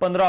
15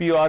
PR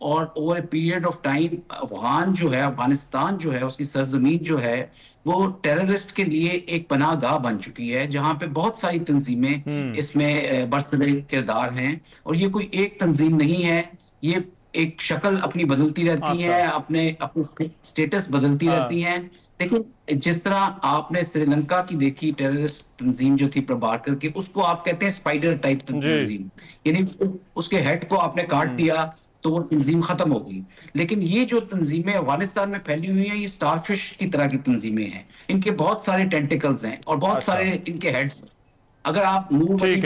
اور over a period of time Afghan جو ہے، افغانستان جو ہے، اس کی سرزمین جو ہے وہ ٹیررسٹ کے لیے ایک پناہ گاہ بن چکی ہے، جہاں پہ بہت ساری تنظیمیں اس میں برسر کردار ہیں، اور یہ کوئی ایک تنظیم نہیں ہے، یہ ایک شکل اپنی بدلتی رہتی ہے، اپنے سٹیٹس بدلتی رہتی ہیں. لیکن جس طرح آپ نے سری لنکا کی دیکھی ٹیررسٹ تنظیم جو تھی پربھاکر کی، اس کو آپ کہتے ہیں اسپائڈر ٹائپ تنظیم، یعنی اس کے ہیڈ کو آپ نے کاٹ دیا تو وہ تنظیم ختم ہو گئی. لیکن یہ جو تنظیمیں افغانستان میں پھیلی ہوئی ہیں، یہ اسٹار فش کی طرح کی تنظیمیں ہیں، ان کے بہت سارے ٹینٹیکلز ہیں اور بہت سارے ان کے ہیڈز. اگر آپ نور ولی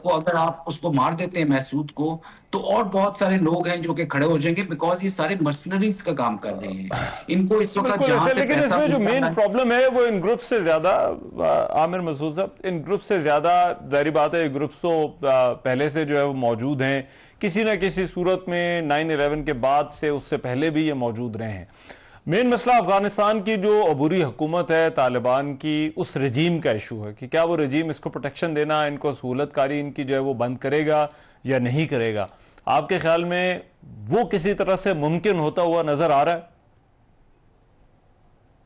کو اگر آپ اس کو مار دیتے ہیں، محسود کو، تو اور بہت سارے لوگ ہیں جو کہ کھڑے ہو جائیں گے، بیکاز یہ سارے مرسنریز کا کام کر رہے ہیں. ان کو اس وقت جہاں سے لیکن اس میں جو مین پرابلم ہے وہ ان گروپ سے زیادہ، عامر مسعود صاحب، ان گروپ سے زیادہ ظاہری بات ہے، گروپس تو پہلے سے جو ہے وہ موجود ہیں، کسی نہ کسی صورت میں 9/11 کے بعد سے، اس سے پہلے بھی یہ موجود رہے ہیں. مین مسئلہ افغانستان کی جو عبوری حکومت ہے طالبان کی، اس رجیم کا ایشو ہے کہ کیا وہ رجیم اس کو پروٹیکشن دینا، ان کو سہولت کاری ان کی جو ہے وہ بند کرے گا یا نہیں کرے گا. آپ کے خیال میں وہ کسی طرح سے ممکن ہوتا ہوا نظر آ رہا ہے؟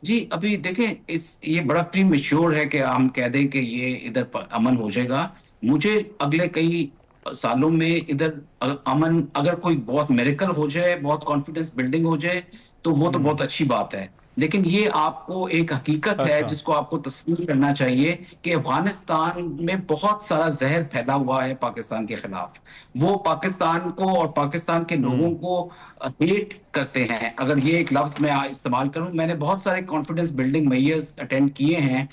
جی ابھی دیکھیں، یہ بڑا پری میچور ہے کہ ہم کہہ دیں کہ یہ ادھر امن ہو جائے گا. مجھے اگلے کئی سالوں میں ادھر امن، اگر کوئی بہت میریکل ہو جائے، بہت کانفیڈنس بلڈنگ ہو جائے، تو وہ تو بہت اچھی بات ہے. لیکن یہ آپ کو ایک حقیقت ہے جس کو آپ کو تسلیم کرنا چاہیے کہ افغانستان میں بہت سارا زہر پھیلا ہوا ہے پاکستان کے خلاف. وہ پاکستان کو اور پاکستان کے لوگوں کو ہیٹ کرتے ہیں. اگر یہ ایک لفظ میں استعمال کروں، میں نے بہت سارے کانفیڈنس بلڈنگ میئرز اٹینڈ کیے ہیں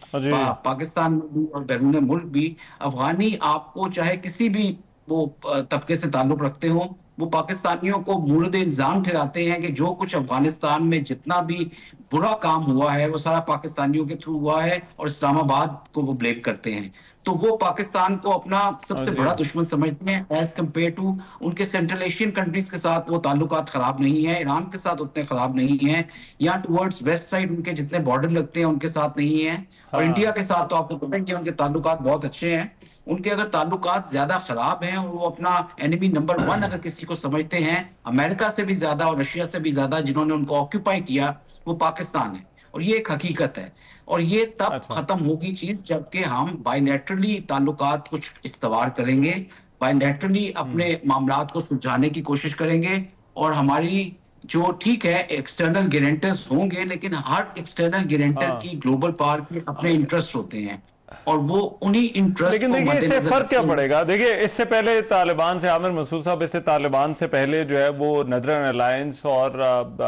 پاکستان میں بھی اور بیرون ملک بھی. افغانی آپ کو چاہے کسی بھی وہ طبقے سے تعلق رکھتے ہوں، وہ پاکستانیوں کو مورد الزام ٹھہراتے ہیں کہ جو کچھ افغانستان میں جتنا بھی برا کام ہوا ہے وہ سارا پاکستانیوں کے تھرو ہوا ہے، اور اسلام آباد کو وہ بلیم کرتے ہیں. تو وہ پاکستان کو اپنا سب سے بڑا دشمن سمجھتے ہیں ایز کمپیئر ٹو ان کے سینٹرل ایشین کنٹریز کے ساتھ. وہ تعلقات خراب نہیں ہیں، ایران کے ساتھ اتنے خراب نہیں ہیں، یا ٹورڈز ویسٹ سائڈ ان کے جتنے بارڈر لگتے ہیں ان کے ساتھ نہیں ہیں. اور انڈیا کے ساتھ تو آپ کو پتہ ہے کہ ان کے تعلقات بہت اچھے ہیں. ان کے اگر تعلقات زیادہ خراب ہیں اور وہ اپنا اینیمی نمبر 1 اگر کسی کو سمجھتے ہیں، امریکہ سے بھی زیادہ اور رشیا سے بھی زیادہ جنہوں نے ان کو آکیوپائی کیا، وہ پاکستان ہے. اور یہ ایک حقیقت ہے، اور یہ تب ختم ہوگی چیز جبکہ ہم بائی لیٹرلی تعلقات کچھ استوار کریں گے، بائی لیٹرلی اپنے معاملات کو سلجھانے کی کوشش کریں گے. اور ہماری جو ٹھیک ہے ایکسٹرنل گارنٹرز ہوں گے، لیکن ہر ایکسٹرنل گارنٹر کی گلوبل پاور کے اپنے انٹرسٹ ہوتے ہیں، اور وہ انہی انٹرسٹ. لیکن دیکھیں اس سے فرق کیا پڑے گا؟ دیکھیں اس سے پہلے طالبان سے، عامر مسعود صاحب، اس سے طالبان سے پہلے جو ہے وہ نردرن الائنس اور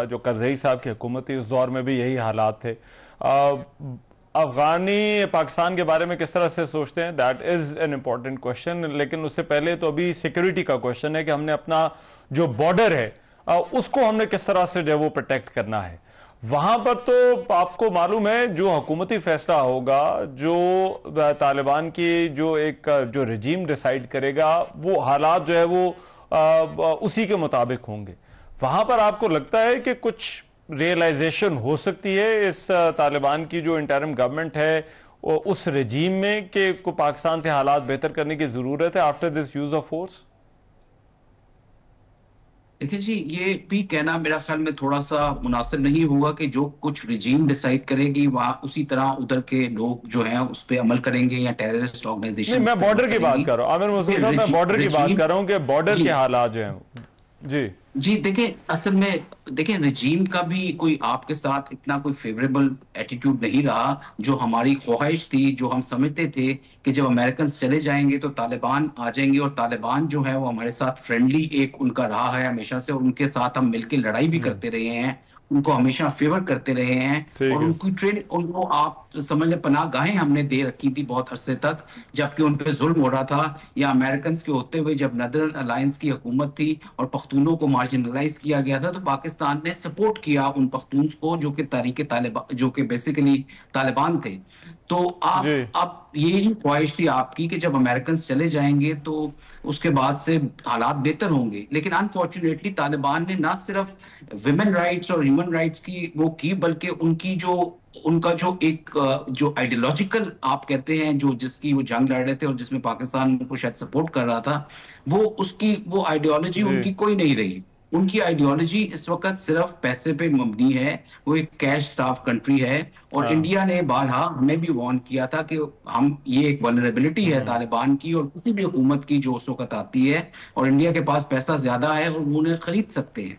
جو کرزئی صاحب کی حکومت تھی، اس دور میں بھی یہی حالات تھے. افغانی پاکستان کے بارے میں کس طرح سے سوچتے ہیں؟ That is an important question. لیکن اس سے پہلے تو ابھی سیکیورٹی کا کوشچن ہے کہ ہم نے اپنا جو بارڈر ہے اس کو ہم نے کس طرح سے جو ہے وہ پروٹیکٹ کرنا ہے. وہاں پر تو آپ کو معلوم ہے جو حکومتی فیصلہ ہوگا، جو طالبان کی جو ایک جو رجیم ڈیسائیڈ کرے گا، وہ حالات جو ہے وہ اسی کے مطابق ہوں گے. وہاں پر آپ کو لگتا ہے کہ کچھ ریئلائزیشن ہو سکتی ہے اس طالبان کی جو انٹرم گورنمنٹ ہے اس رجیم میں کہ پاکستان سے حالات بہتر کرنے کی ضرورت ہے after this use of force? دیکھیں جی، یہ بھی کہنا میرا خیال میں تھوڑا سا مناسب نہیں ہوگا کہ جو کچھ رجیم ڈیسائیڈ کرے گی وہاں اسی طرح ادھر کے لوگ جو ہیں اس پہ عمل کریں گے یا ٹیررسٹ آرگنائزیشن. میں بارڈر کی بات کر رہا ہوں عامر مسعود صاحب، میں بارڈر کی بات کر رہا ہوں کہ بارڈر کے حالات جو ہیں. جی دیکھیں اصل میں دیکھیں رجیم کا بھی کوئی آپ کے ساتھ اتنا کوئی فیوریبل ایٹیٹیوڈ نہیں رہا. جو ہماری خواہش تھی، جو ہم سمجھتے تھے کہ جب امریکنز چلے جائیں گے تو طالبان آ جائیں گے، اور طالبان جو ہے وہ ہمارے ساتھ فرینڈلی ایک ان کا رہا ہے ہمیشہ سے، اور ان کے ساتھ ہم مل کے لڑائی بھی کرتے رہے ہیں، ان کو ہمیشہ فیور کرتے رہے ہیں، اور ان کی ٹریننگ ان کو آپ سمجھ لیں پناہ گاہیں ہم نے دے رکھی تھی بہت عرصے تک جبکہ ان پہ ظلم ہو رہا تھا. یا امریکنز کے ہوتے ہوئے جب نردرن الائنس کی حکومت تھی اور پختونوں کو مارجنلائز کیا گیا تھا، تو پاکستان نے سپورٹ کیا ان پختونز کو جو کہ تحریک طالبان، جو کہ بیسیکلی طالبان تھے. تو آپ اب یہی خواہش تھی آپ کی کہ جب امریکنز چلے جائیں گے تو اس کے بعد سے حالات بہتر ہوں گے. لیکن انفارچونیٹلی طالبان نے نہ صرف ویمن رائٹس اور ہیومن رائٹس کی وہ کی، بلکہ ان کا جو ایک جو آئیڈیولوجیکل آپ کہتے ہیں جو جس کی وہ جنگ لڑ رہے تھے اور جس میں پاکستان کو شاید سپورٹ کر رہا تھا، وہ اس کی وہ آئیڈیولوجی ان کی کوئی نہیں رہی. ان کی آئیڈیالوجی اس وقت صرف پیسے پہ مبنی ہے، وہ ایک کیش سٹاف کنٹری ہے، اور انڈیا نے بارہا ہمیں بھی وارن کیا تھا کہ ہم یہ ایک ولنریبلٹی ہے طالبان کی اور کسی بھی حکومت کی جو اس وقت آتی ہے، اور انڈیا کے پاس پیسہ زیادہ ہے اور وہ انہیں خرید سکتے ہیں۔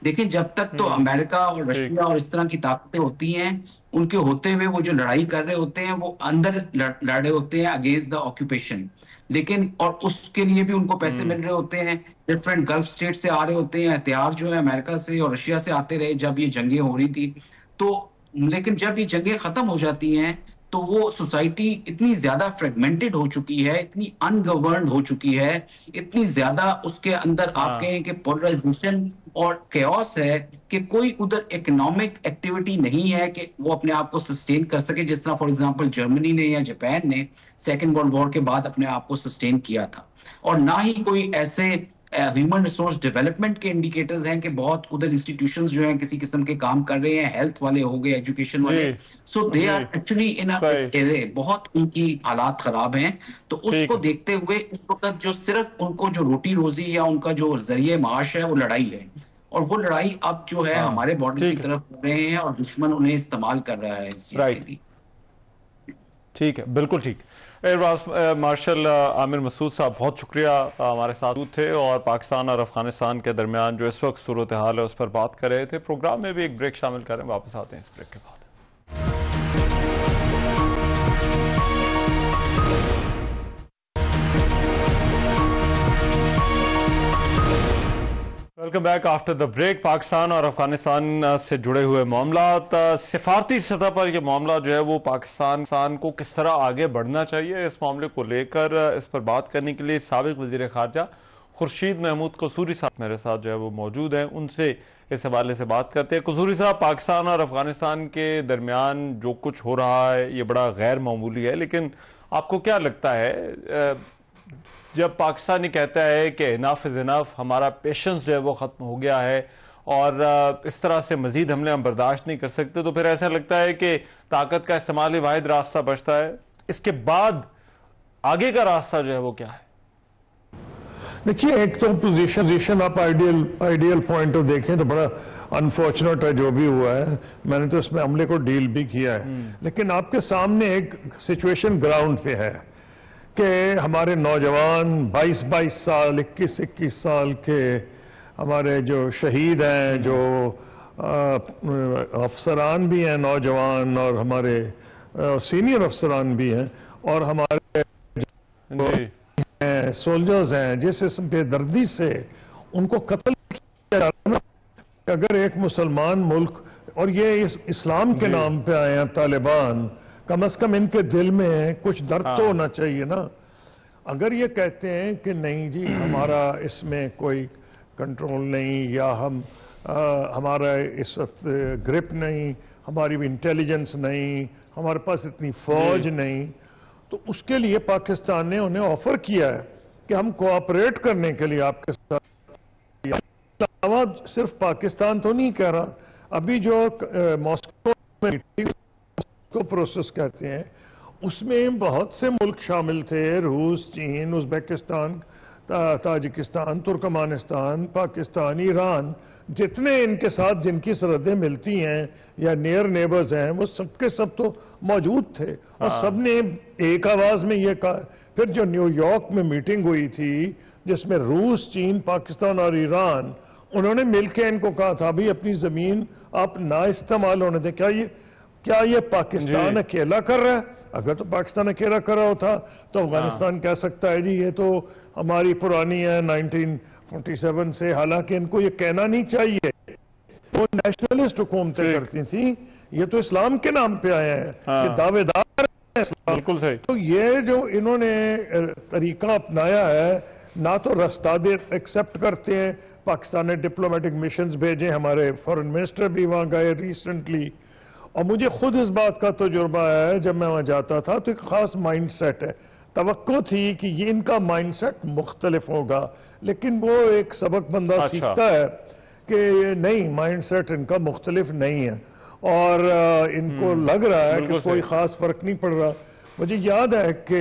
دیکھیں جب تک تو امریکہ اور رشیا اور اس طرح کی طاقتیں ہوتی ہیں، ان کے ہوتے ہوئے وہ جو لڑائی کر رہے ہوتے ہیں وہ اندر لڑے ہوتے ہیں اگینسٹ دا آکوپیشن، لیکن اور اس کے لیے بھی ان کو پیسے مل رہے ہوتے ہیں، ڈفرینٹ گلف سٹیٹ سے آ رہے ہوتے ہیں، ہتھیار جو ہے امریکہ سے اور رشیا سے آتے رہے جب یہ جنگیں ہو رہی تھی تو، لیکن جب یہ جنگیں ختم ہو جاتی ہیں تو وہ سوسائٹی اتنی زیادہ فریگمنٹڈ ہو چکی ہے، اتنی ان گورنڈ ہو چکی ہے، اتنی زیادہ اس کے اندر آپ کہیں کہ پولرائزیشن اور کیوس ہے کہ کوئی ادھر اکنامک ایکٹیویٹی نہیں ہے کہ وہ اپنے آپ کو سسٹین کر سکے، جس طرح فار ایگزامپل جرمنی نے یا جاپان نے سیکنڈ ورلڈ وار کے بعد اپنے آپ کو سسٹین کیا تھا، اور نہ ہی کوئی ایسے ہیومن ریسورس ڈیولپمنٹ کے انڈیکیٹرز ہیں کہ بہت ادھر انسٹیٹیوشنز جو ہیں کسی قسم کے کام کر رہے ہیں، ہیلتھ والے ہو گئے، ایجوکیشن والے، so they are actually unaware, بہت ان کی حالات خراب ہیں۔ تو اس کو دیکھتے ہوئے اس وقت جو صرف ان کو جو روٹی روزی یا ان کا جو ذریعہ معاش ہے وہ لڑائی ہے، اور وہ لڑائی اب جو ہے ہمارے بارڈر کی طرف کر رہے ہیں اور دشمن انہیں استعمال کر رہا ہے اس چیز کے لیے۔ ٹھیک ہے، بالکل ٹھیک۔ مارشل عامر مسعود صاحب بہت شکریہ، ہمارے ساتھ تھے اور پاکستان اور افغانستان کے درمیان جو اس وقت صورتحال ہے اس پر بات کر رہے تھے۔ پروگرام میں بھی ایک بریک شامل کریں، واپس آتے ہیں اس بریک کے بعد۔ Welcome back after the break. Pakistan اور افغانستان سے جڑے ہوئے معاملات، سفارتی سطح پر یہ معاملہ جو ہے وہ پاکستان کو کس طرح آگے بڑھنا چاہیے، اس معاملے کو لے کر اس پر بات کرنے کے لیے سابق وزیر خارجہ خورشید محمود قصوری صاحب میرے ساتھ جو ہے وہ موجود ہیں، ان سے اس حوالے سے بات کرتے ہیں۔ قصوری صاحب، پاکستان اور افغانستان کے درمیان جو کچھ ہو رہا ہے یہ بڑا غیر معمولی ہے، لیکن آپ کو کیا لگتا ہے جب پاکستان یہ کہتا ہے کہ انف از انف، ہمارا پیشنس جو ہے وہ ختم ہو گیا ہے اور اس طرح سے مزید حملے ہم برداشت نہیں کر سکتے، تو پھر ایسا لگتا ہے کہ طاقت کا استعمال ہی واحد راستہ بچتا ہے، اس کے بعد آگے کا راستہ جو ہے وہ کیا ہے؟ دیکھیے، ایک تو پوزیشن آپ آئیڈیل پوائنٹ آف دیکھیں تو بڑا انفارچونیٹ ہے جو بھی ہوا ہے، میں نے تو اس میں عملے کو ڈیل بھی کیا ہے، لیکن آپ کے سامنے ایک سچویشن گراؤنڈ پہ ہے کہ ہمارے نوجوان 22 سال 21 سال کے ہمارے جو شہید ہیں، جو افسران بھی ہیں نوجوان اور ہمارے سینئر افسران بھی ہیں، اور ہمارے سولجرز ہیں جس بے دردی سے ان کو قتل کیا جا رہا ہے۔ اگر ایک مسلمان ملک، اور یہ اسلام کے نام پہ آئے ہیں طالبان، کم از کم ان کے دل میں کچھ درد تو ہونا چاہیے نا۔ اگر یہ کہتے ہیں کہ نہیں جی ہمارا اس میں کوئی کنٹرول نہیں، یا ہمارا اس وقت گرپ نہیں، ہماری بھی انٹیلیجنس نہیں، ہمارے پاس اتنی فوج نہیں، تو اس کے لیے پاکستان نے انہیں آفر کیا ہے کہ ہم کوآپریٹ کرنے کے لیے آپ کے ساتھ۔ صرف پاکستان تو نہیں کہہ رہا، ابھی جو ماسکو میں پروسیس کہتے ہیں اس میں بہت سے ملک شامل تھے، روس، چین، Uzbekistan, Tajikistan, Turkmenistan, Pakistan, Iran, جتنے ان کے ساتھ جن کی سرحدیں ملتی ہیں یا نیئر نیبرز ہیں وہ سب کے سب تو موجود تھے، اور سب نے ایک آواز میں یہ کہا۔ پھر جو نیو یارک میں میٹنگ ہوئی تھی جس میں روس، چین، پاکستان اور ایران، انہوں نے مل کے ان کو کہا تھا بھی اپنی زمین آپ نہ استعمال ہونے دیں۔ کیا یہ پاکستان اکیلا کر رہا ہے؟ اگر تو پاکستان اکیلا کر رہا ہوتا تو افغانستان کہہ سکتا ہے جی یہ تو ہماری پرانی ہے 1947 سے، حالانکہ ان کو یہ کہنا نہیں چاہیے، وہ نیشنلسٹ حکومتیں کرتی تھیں، یہ تو اسلام کے نام پہ آئے ہیں، یہ دعوے دار ہیں اسلام۔ بالکل صحیح۔ تو یہ جو انہوں نے طریقہ اپنایا ہے، نہ تو رستہ ایکسپٹ کرتے ہیں، پاکستان نے ڈپلومیٹک مشنز بھیجے، ہمارے فورن منسٹر بھی وہاں گئے ریسنٹلی، اور مجھے خود اس بات کا تجربہ ہے، جب میں وہاں جاتا تھا تو ایک خاص مائنڈ سیٹ ہے، توقع تھی کہ یہ ان کا مائنڈ سیٹ مختلف ہوگا، لیکن وہ ایک سبق بندہ سیکھتا ہے کہ نہیں، مائنڈ سیٹ ان کا مختلف نہیں ہے، اور ان کو لگ رہا ہے کہ کوئی خاص فرق نہیں پڑ رہا۔ مجھے یاد ہے کہ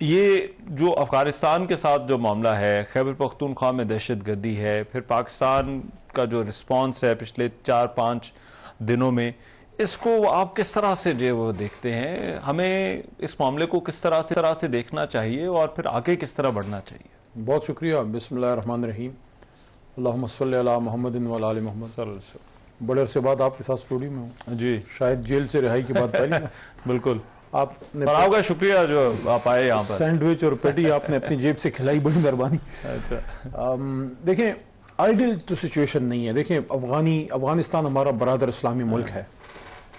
یہ جو افغانستان کے ساتھ جو معاملہ ہے، خیبر پختونخوا میں دہشت گردی ہے، پھر پاکستان کا جو رسپانس ہے پچھلے 4-5 دنوں میں، اس کو آپ کس طرح سے جو وہ دیکھتے ہیں؟ ہمیں اس معاملے کو کس طرح سے دیکھنا چاہیے اور پھر آگے کس طرح بڑھنا چاہیے؟ بہت شکریہ. بسم اللہ الرحمن الرحیم. اللہم صلی علی محمد و آل محمد. بڑے عرصے بعد آپ کے ساتھ اسٹوڈیو میں ہوں. جی شاید جیل سے رہائی کی بات پہلی. بالکل. آپ نے آپ کا شکریہ جو آپ آئے یہاں پر. سینڈوچ اور پیٹی آپ نے اپنی جیب سے کھلائی، بڑی مہربانی. دیکھیں آئیڈیل تو سچویشن نہیں ہے. دیکھیں افغانستان ہمارا برادر اسلامی ملک ہے،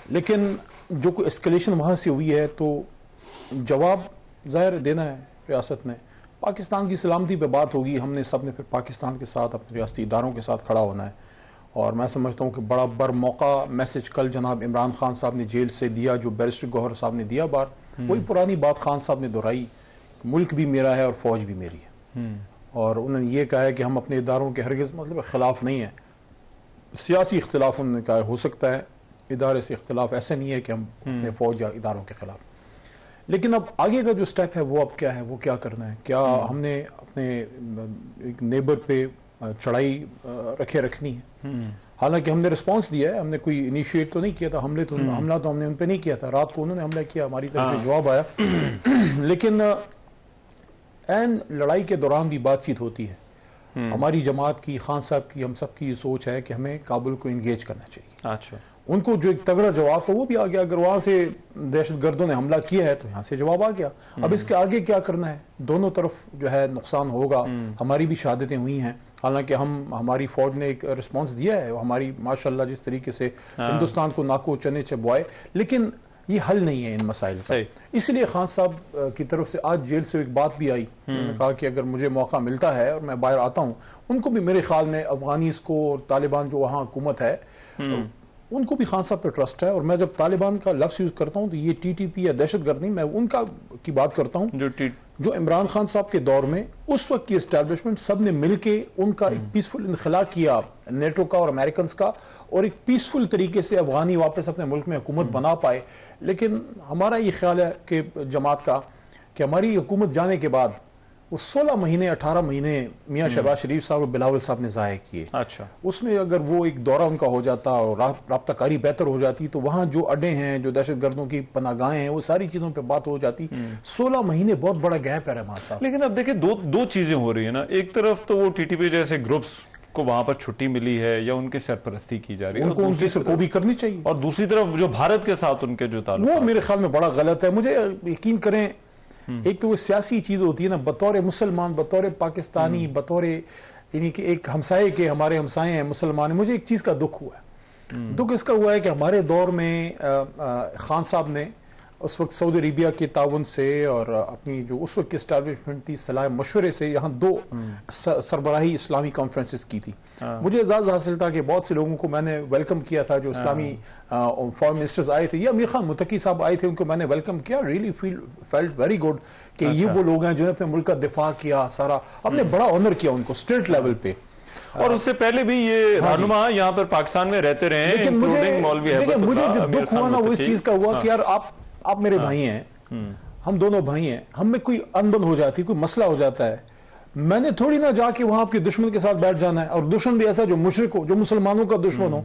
لیکن جو کوئی اسکلیشن وہاں سے ہوئی ہے تو جواب ظاہر دینا ہے ریاست نے. پاکستان کی سلامتی پہ بات ہوگی، ہم نے سب نے پھر پاکستان کے ساتھ اپنے ریاستی اداروں کے ساتھ کھڑا ہونا ہے. اور میں سمجھتا ہوں کہ بڑا بر موقع میسج کل جناب عمران خان صاحب نے جیل سے دیا، جو بیرسٹر گوہر صاحب نے دیا بار، وہی پرانی بات خان صاحب نے دہرائی. ملک بھی میرا ہے اور فوج بھی میری ہے. اور انہوں نے یہ کہا ہے کہ ہم اپنے اداروں کے ہرگز مطلب خلاف نہیں ہیں. سیاسی اختلاف انہوں نے کہا ہو سکتا ہے، ادارے سے اختلاف، ایسے نہیں ہے کہ ہم اپنے فوج یا اداروں کے خلاف. لیکن اب آگے کا جو سٹیپ ہے وہ اب کیا ہے، وہ کیا کرنا ہے؟ کیا ہم نے اپنے ایک نیبر پہ چڑھائی رکھنی ہے؟ حالانکہ ہم نے رسپانس دیا ہے، ہم نے کوئی انیشیٹ تو نہیں کیا تھا، حملہ تو ہم نے ان پہ نہیں کیا تھا. رات کو انہوں نے حملہ کیا، ہماری طرف سے جواب آیا. لیکن این لڑائی کے دوران بھی بات چیت ہوتی ہے. ہماری جماعت کی، خان صاحب کی، ہم سب کی یہ سوچ ہے کہ ہمیں کابل کو انگیج کرنا چاہیے. اچھا، ان کو جو ایک تگڑا جواب تھا وہ بھی آ گیا. اگر وہاں سے دہشت گردوں نے حملہ کیا ہے تو یہاں سے جواب آ گیا. اب اس کے آگے کیا کرنا ہے؟ دونوں طرف جو ہے نقصان ہوگا. ہماری بھی شہادتیں ہوئی ہیں، حالانکہ ہماری فوج نے ایک رسپانس دیا ہے، ہماری ماشاءاللہ جس طریقے سے ہندوستان کو ناکو چنے چبوائے. لیکن یہ حل نہیں ہے ان مسائل کا. اس لیے خان صاحب کی طرف سے آج جیل سے ایک بات بھی آئی. انہوں نے کہا کہ اگر مجھے موقع ملتا ہے اور میں باہر آتا ہوں، ان کو بھی میرے خیال میں افغانیز کو اور طالبان جو وہاں حکومت ہے ان کو بھی خان صاحب پہ ٹرسٹ ہے. اور میں جب طالبان کا لفظ یوز کرتا ہوں تو یہ ٹی ٹی پی یا دہشت گرد نہیں، میں ان کی بات کرتا ہوں جو عمران خان صاحب کے دور میں اس وقت کی اسٹیبلشمنٹ سب نے مل کے ان کا ایک پیسفل انخلا کیا، نیٹو کا اور امریکنز کا، اور ایک پیسفل طریقے سے افغانی واپس اپنے ملک میں حکومت بنا پائے. لیکن ہمارا یہ خیال ہے کہ جماعت کا کہ ہماری حکومت جانے کے بعد وہ 16 مہینے 18 مہینے میاں شہباز شریف صاحب اور بلاول صاحب نے ضائع کیے. اچھا، اس میں اگر وہ ایک دورہ ان کا ہو جاتا اور رابطہ کاری بہتر ہو جاتی تو وہاں جو اڈے ہیں، جو دہشت گردوں کی پناہ گاہیں ہیں، وہ ساری چیزوں پہ بات ہو جاتی. 16 مہینے بہت بڑا گیپ ہے رحمان صاحب. لیکن اب دیکھیں دو چیزیں ہو رہی ہیں نا. ایک طرف تو وہ ٹی ٹی پی جیسے گروپس کو وہاں پر چھٹی ملی ہے یا ان کی سرپرستی کی جا رہی ہے، ان کو ان کی سرکوبی کرنی چاہیے. اور دوسری طرف جو بھارت کے ساتھ ان کے جو تعلق، وہ میرے خیال میں بڑا غلط ہے. مجھے یقین کریں، ایک تو وہ سیاسی چیز ہوتی ہے نا، بطور مسلمان، بطور پاکستانی، بطور یعنی کہ ایک ہمسائے کے، ہمارے ہمسائے ہیں مسلمان. مجھے ایک چیز کا دکھ ہوا ہے. دکھ اس کا ہوا ہے کہ ہمارے دور میں خان صاحب نے اس وقت سعودی عربیہ کے تعاون سے اور اپنی جو اس وقت کی اسٹیبلشمنٹ تھی صلاح مشورے سے یہاں 2 سربراہی اسلامی کانفرنسز کی تھی. مجھے اعزاز حاصل تھا کہ بہت سے لوگوں کو میں نے ویلکم کیا تھا، جو اسلامی فارن منسٹرز آئے تھے یا امیر خان متقی صاحب آئے تھے، ان کو میں نے ویلکم کیا. ریئلی فیلٹ ویری گڈ کہ یہ وہ لوگ ہیں جنہوں نے اپنے ملک کا دفاع کیا. سارا ہم نے بڑا آنر کیا ان کو اسٹیٹ لیول پہ. اور اس سے پہلے بھی یہ رہنما یہاں پر پاکستان میں رہتے رہے ہیں. لیکن مجھے جو دکھ ہوا نا وہ اس چیز کا ہوا کہ یار آپ میرے بھائی ہیں، ہم دونوں بھائی ہیں، ہم میں کوئی انبن ہو جاتی، کوئی مسئلہ ہو جاتا ہے، میں نے تھوڑی نہ جا کے وہاں آپ کے دشمن کے ساتھ بیٹھ جانا ہے. اور دشمن بھی ایسا جو مشرک ہو، جو مسلمانوں کا دشمن ہو.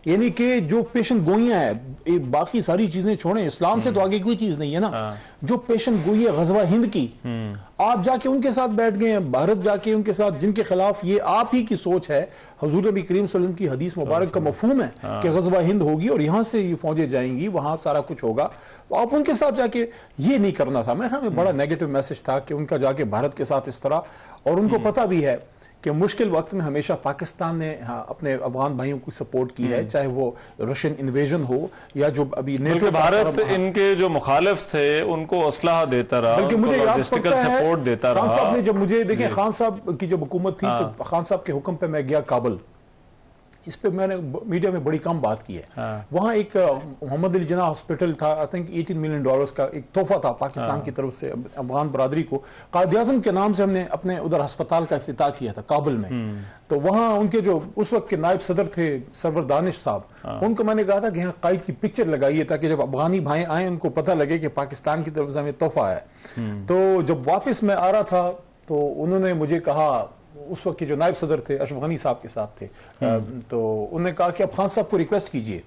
یعنی کہ جو پیشن گوئیاں ہیں، باقی ساری چیزیں چھوڑیں، اسلام سے تو آگے کوئی چیز نہیں ہے نا. جو پیشن گوئی ہے غزوہ ہند کی، آپ جا کے ان کے ساتھ بیٹھ گئے ہیں، بھارت جا کے ان کے ساتھ، جن کے خلاف یہ آپ ہی کی سوچ ہے. حضور نبی کریم صلی اللہ علیہ وسلم کی حدیث مبارک کا مفہوم ہے کہ غزوہ ہند ہوگی اور یہاں سے یہ فوجیں جائیں گی، وہاں سارا کچھ ہوگا. تو آپ ان کے ساتھ جا کے یہ نہیں کرنا تھا. میں خیال میں بڑا نیگیٹو میسج تھا کہ ان کا جا کے بھارت کے ساتھ اس طرح. اور ان کو پتہ بھی ہے کہ مشکل وقت میں ہمیشہ پاکستان نے اپنے افغان بھائیوں کو سپورٹ کی ہے، چاہے وہ رشین انویژن ہو یا جو ابھی نیٹو. بھارت ان کے جو مخالف تھے ان کو اسلحہ دیتا رہا، بلکہ مجھے یاد پڑتا ہے سپورٹ دیتا رہا. خان صاحب نے جب مجھے دیکھیں، خان صاحب کی جب حکومت تھی تو خان صاحب کے حکم پہ میں گیا کابل. اس پہ میں نے میڈیا میں بڑی کم بات کی ہے. وہاں ایک محمد علی جناح ہاسپٹل تھا, آئی تھنک $18 ملین کا ایک تحفہ تھا پاکستان کی طرف سے افغان برادری کو. قائد اعظم کے نام سے ہم نے اپنے ادھر ہسپتال کا افتتاح کیا تھا کابل میں. تو وہاں ان کے جو اس وقت کے نائب صدر تھے سرور دانش صاحب, ان کو میں نے کہا تھا کہ یہاں قائد کی پکچر لگائیے تاکہ جب افغانی بھائی آئیں ان کو پتہ لگے کہ پاکستان کی طرف سے ہمیں تحفہ ہے. تو جب واپس میں آ رہا تھا تو انہوں نے مجھے کہا, اس وقت کے جو نائب صدر تھے اشرف غنی صاحب کے ساتھ تھے, تو انہوں نے کہا کہ آپ خان صاحب کو ریکویسٹ کیجئے.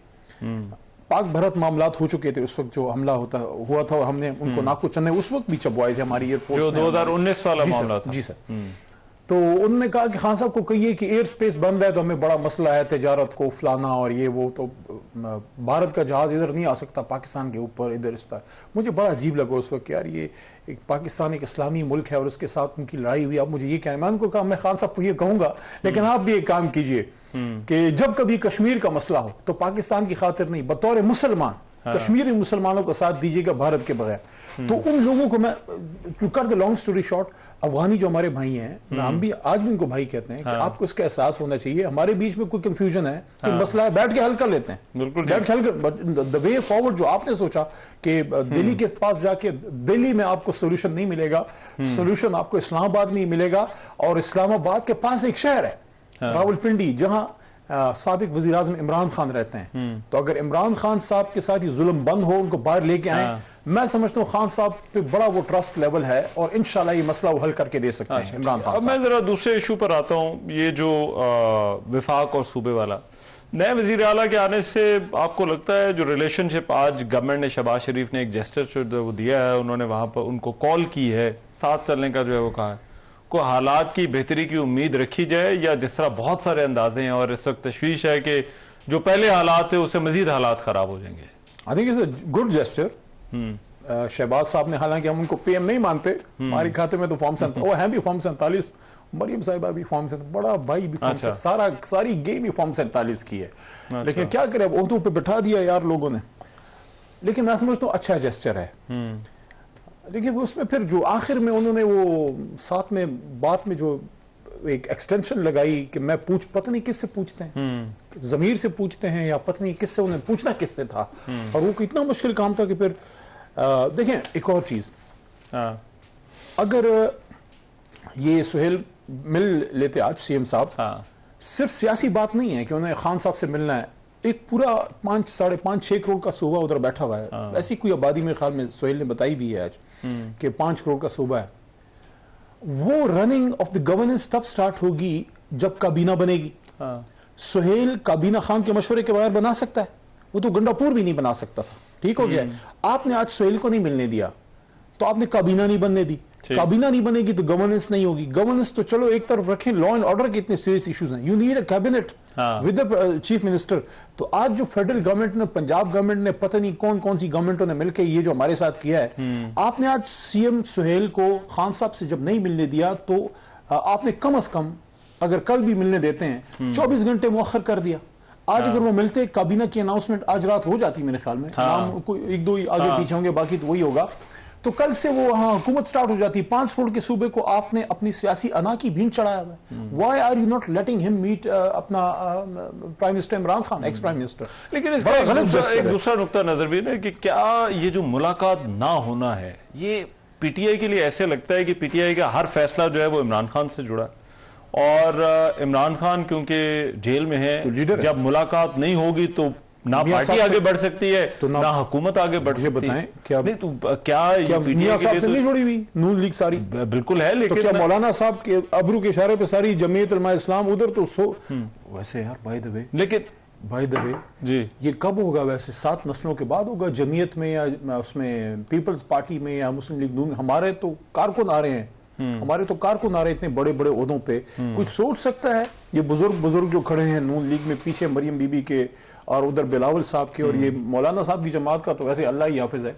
پاک بھارت معاملات ہو چکے تھے اس وقت جو حملہ ہوا تھا, اور ہم نے ان کو ناکو چنے اس وقت بھی چبوائے تھے ہماری ایئر فورس جو 2019 والا معاملہ تھا. جی سر. تو انہوں نے کہا کہ خان صاحب کو کہیے کہ ایئر سپیس بند ہے تو ہمیں بڑا مسئلہ ہے تجارت کو فلانا اور یہ وہ, تو بھارت کا جہاز ادھر نہیں آ سکتا پاکستان کے اوپر ادھر اس طرح. مجھے بڑا عجیب لگا اس وقت کہ یار یہ ایک پاکستان ایک اسلامی ملک ہے اور اس کے ساتھ ان کی لڑائی ہوئی, آپ مجھے یہ کہنا. میں ان کو کہا میں خان صاحب کو یہ کہوں گا لیکن آپ بھی ایک کام کیجئے کہ جب کبھی کشمیر کا مسئلہ ہو تو پاکستان کی خاطر نہیں, بطور مسلمان کشمیری مسلمانوں کا ساتھ دیجیے گا بھارت کے بغیر. تو ان لوگوں کو میں to cut the long story short, افغانی جو ہمارے بھائی ہیں, ہم بھی آج بھی ان کو بھائی کہتے ہیں کہ آپ کو اس کا احساس ہونا چاہیے ہمارے بیچ میں کوئی کنفیوژن ہے کہ مسئلہ ہے بیٹھ کے حل کر لیتے ہیں, بیٹھ کے حل کر. دا وے فارورڈ جو آپ نے سوچا کہ دلی کے پاس جا کے دلی میں آپ کو سولوشن نہیں ملے گا, سولوشن آپ کو اسلام آباد میں ہی ملے گا. اور اسلام آباد کے پاس ایک شہر ہے راولپنڈی جہاں سابق وزیر اعظم عمران خان رہتے ہیں. تو اگر عمران خان صاحب کے ساتھ یہ ظلم بند ہو, ان کو باہر لے کے آئیں, میں سمجھتا ہوں خان صاحب پہ بڑا وہ ٹرسٹ لیول ہے اور انشاءاللہ یہ مسئلہ وہ حل کر کے دے سکتے ہیں عمران خان صاحب. اب میں ذرا دوسرے ایشو پر آتا ہوں, یہ جو وفاق اور صوبے والا نئے وزیر اعلیٰ کے آنے سے آپ کو لگتا ہے جو ریلیشن شپ آج گورنمنٹ نے, شہباز شریف نے ایک جیسچر جو وہ دیا ہے, انہوں نے وہاں پر ان کو کال کی ہے ساتھ چلنے کا جو ہے وہ کہا ہے, کو حالات کی بہتری کی امید رکھی جائے, یا جس طرح بہت سارے اندازے ہیں اور اس وقت تشویش ہے کہ جو پہلے حالات تھے اس سے مزید حالات خراب ہو جائیں گے؟ I think it's a good gesture. Shahbaz صاحب نے, حالانکہ ہم ان کو پی ایم نہیں مانتے, ہماری کھاتے میں تو فارم 47 وہ ہیں بھی فارم 47, مریم صاحبہ بھی فارم 47, بڑا بھائی بھی فارم 47, ساری گیم بھی فارم 47 کی ہے. لیکن کیا کرے, اب عہدوں پہ بٹھا دیا یار لوگوں نے. لیکن میں سمجھتا ہوں اچھا جیسچر ہے. لیکن اس میں پھر جو آخر میں انہوں نے وہ ساتھ میں بات میں جو ایک ایکسٹینشن لگائی کہ میں پتہ نہیں کس سے پوچھتے ہیں, ضمیر سے پوچھتے ہیں یا پتہ نہیں کس سے, انہیں پوچھنا کس سے تھا, اور وہ اتنا مشکل کام تھا کہ پھر دیکھیں ایک اور چیز, اگر یہ سہیل مل لیتے آج سی ایم صاحب, صرف سیاسی بات نہیں ہے کہ انہیں خان صاحب سے ملنا ہے, ایک پورا 5-6 کروڑ کا صوبہ ادھر بیٹھا ہوا ہے, ایسی کوئی آبادی میں خیال میں سہیل نے بتائی بھی ہے آج کہ 5 کروڑ کا صوبہ ہے. وہ رننگ آف دی گورننس تب سٹارٹ ہوگی جب کابینہ بنے گی. سہیل کابینہ خان کے مشورے کے بغیر بنا سکتا ہے, وہ تو گنڈا پور بھی نہیں بنا سکتا تھا, ٹھیک ہو گیا. آپ نے آج سہیل کو نہیں ملنے دیا تو آپ نے کابینہ نہیں بننے دی, کابینہ نہیں بنے گی تو گورننس نہیں ہوگی. گورننس تو چلو ایک طرف رکھیں, لا اینڈ آرڈر کے اتنے سیریس ایشوز ہیں, you need a cabinet with a chief minister. تو آج جو فیڈرل گورنمنٹ نے, پنجاب گورنمنٹ نے, پتہ نہیں کون سی گورنمنٹوں نے مل کے یہ جو ہمارے ساتھ کیا ہے, آپ نے آج سی ایم سہیل کو خان صاحب سے جب نہیں ملنے دیا تو آپ نے کم از کم, اگر کل بھی ملنے دیتے ہیں, 24 گھنٹے مؤخر کر دیا. آج اگر وہ ملتے, کابینہ کی اناؤنسمنٹ آج رات ہو جاتی میرے خیال میں, نام کوئی ایک دو آگے پیچھے ہوں گے, باقی تو وہی ہوگا, تو کل سے وہ حکومت سٹارٹ ہو جاتی. 5 کروڑ کے صوبے کو آپ نے اپنی سیاسی انا کی بھینٹ چڑھایا ہوا ہے. Why are you not letting ہم میٹ اپنا prime minister Imran Khan, ex prime minister. لیکن اس کا ایک دوسرا نقطہ نظر بھی ہے کہ کیا یہ جو ملاقات نہ ہونا ہے, یہ پی ٹی آئی کے لیے ایسے لگتا ہے کہ پی ٹی آئی کا ہر فیصلہ جو ہے وہ عمران خان سے جڑا ہے, اور عمران خان کیونکہ جیل میں ہے, جب ملاقات نہیں ہوگی تو نہ پارٹی آگے بڑھ سکتی ہے نہ حکومت آگے بڑھ سکتی ہے. کیا میاں صاحب سے نہیں جڑی ہوئی نون لیگ ساری؟ بالکل ہے, لیکن کیا مولانا صاحب کے ابرو کے اشارے پہ ساری جمعیت علماء اسلام ادھر تو ویسے یار بائی دا وے, لیکن بائی دا وے جی یہ کب ہوگا ویسے 7 نسلوں کے بعد ہوگا جمعیت میں, یا اس میں پیپلز پارٹی میں, یا مسلم لیگ نون. ہمارے تو کارکن آ رہے ہیں, ہمارے تو کارکن آ رہے ہیں اتنے بڑے بڑے عہدوں پہ. کچھ سوچ سکتا ہے یہ بزرگ جو کھڑے ہیں نون لیگ میں, پیچھے مریم بی بی کے اور ادھر بلاول صاحب کے, اور یہ مولانا صاحب کی جماعت کا تو ویسے اللہ ہی حافظ ہے.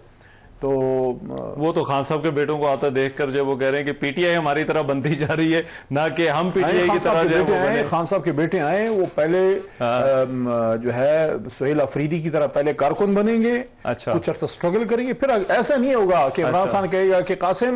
تو وہ تو خان صاحب کے بیٹوں کو آتا دیکھ کر جب وہ کہہ رہے ہیں کہ پی ٹی آئی ہماری طرح بنتی جا رہی ہے, نہ کہ ہم پی ٹی آئی کی طرح جو ہے. خان صاحب کے بیٹے آئے, وہ پہلے جو ہے سہیل افریدی کی طرح پہلے کارکن بنیں گے, کچھ عرصہ سٹرگل کریں گے, پھر ایسا نہیں ہوگا کہ عمران خان کہے گا کہ Qasim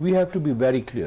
we have to be very clear.